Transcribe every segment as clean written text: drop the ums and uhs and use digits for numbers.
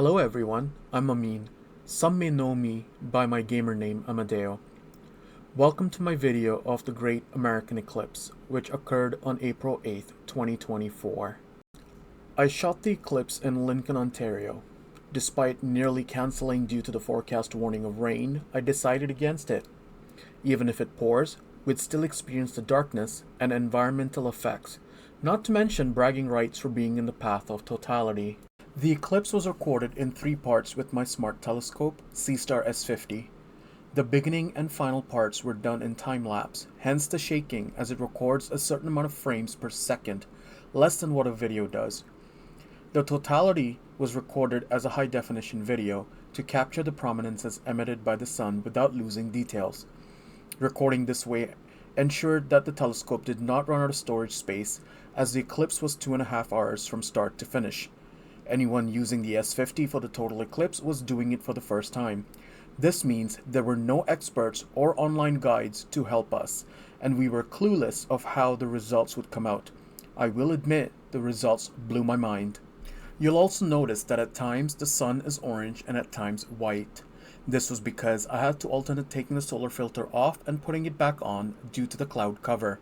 Hello everyone, I'm Amin. Some may know me by my gamer name Amadeo. Welcome to my video of the Great American Eclipse, which occurred on April 8th, 2024. I shot the eclipse in Lincoln, Ontario. Despite nearly cancelling due to the forecast warning of rain, I decided against it. Even if it pours, we'd still experience the darkness and environmental effects, not to mention bragging rights for being in the path of totality. The eclipse was recorded in three parts with my smart telescope, C-Star S50. The beginning and final parts were done in time-lapse, hence the shaking as it records a certain amount of frames per second, less than what a video does. The totality was recorded as a high-definition video to capture the prominences emitted by the sun without losing details. Recording this way ensured that the telescope did not run out of storage space, as the eclipse was 2.5 hours from start to finish. Anyone using the S50 for the total eclipse was doing it for the first time. This means there were no experts or online guides to help us, and we were clueless of how the results would come out. I will admit, the results blew my mind. You'll also notice that at times the sun is orange and at times white. This was because I had to alternate taking the solar filter off and putting it back on due to the cloud cover.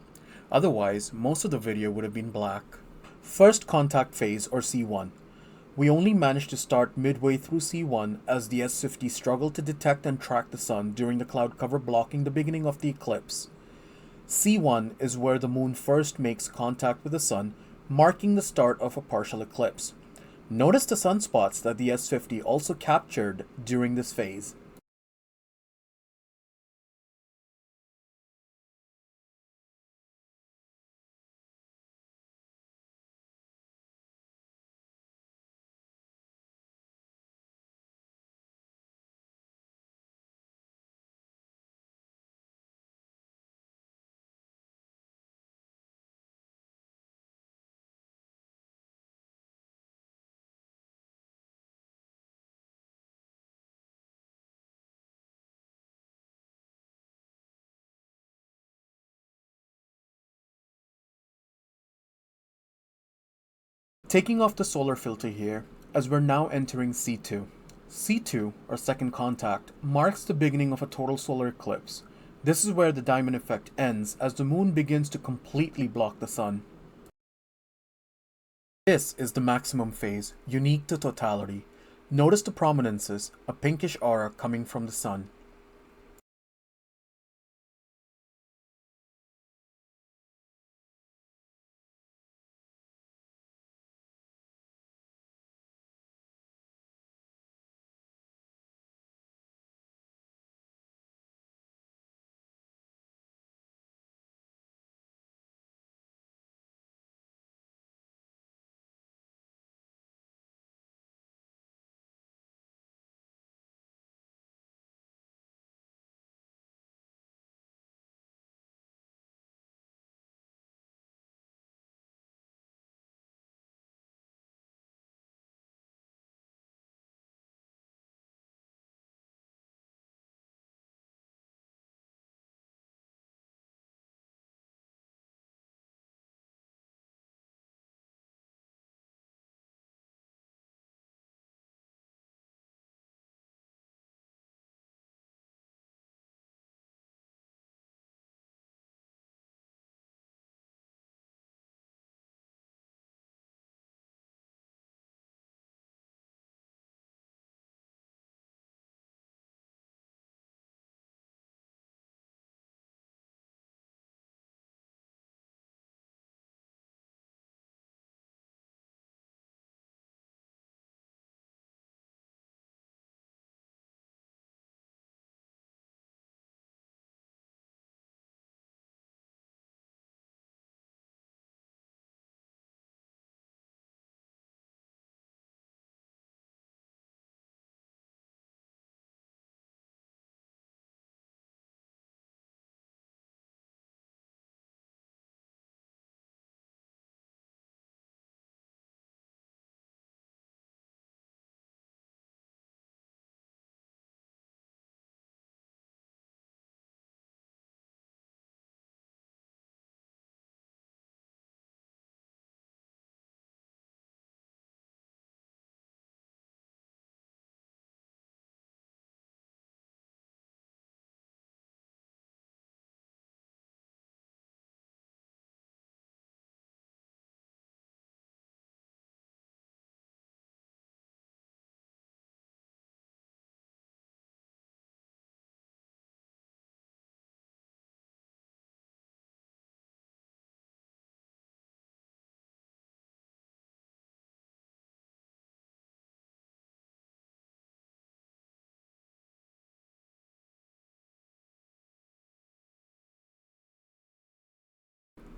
Otherwise, most of the video would have been black. First contact phase, or C1. We only managed to start midway through C1 as the S50 struggled to detect and track the sun during the cloud cover blocking the beginning of the eclipse. C1 is where the moon first makes contact with the sun, marking the start of a partial eclipse. Notice the sunspots that the S50 also captured during this phase. Taking off the solar filter here, as we're now entering C2. C2, or second contact, marks the beginning of a total solar eclipse. This is where the diamond effect ends as the moon begins to completely block the sun. This is the maximum phase, unique to totality. Notice the prominences, a pinkish aura coming from the sun.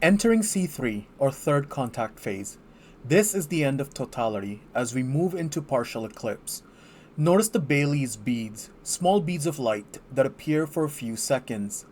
Entering C3, or third contact phase. This is the end of totality as we move into partial eclipse. Notice the Bailey's beads, small beads of light that appear for a few seconds.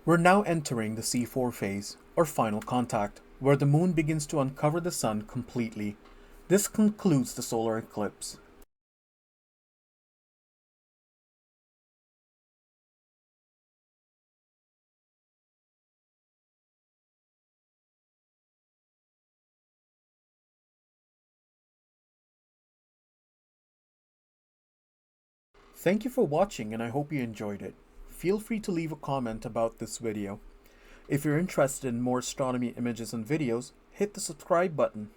We're now entering the C4 phase, or final contact, where the moon begins to uncover the sun completely. This concludes the solar eclipse. Thank you for watching and I hope you enjoyed it. Feel free to leave a comment about this video. If you're interested in more astronomy images and videos, hit the subscribe button.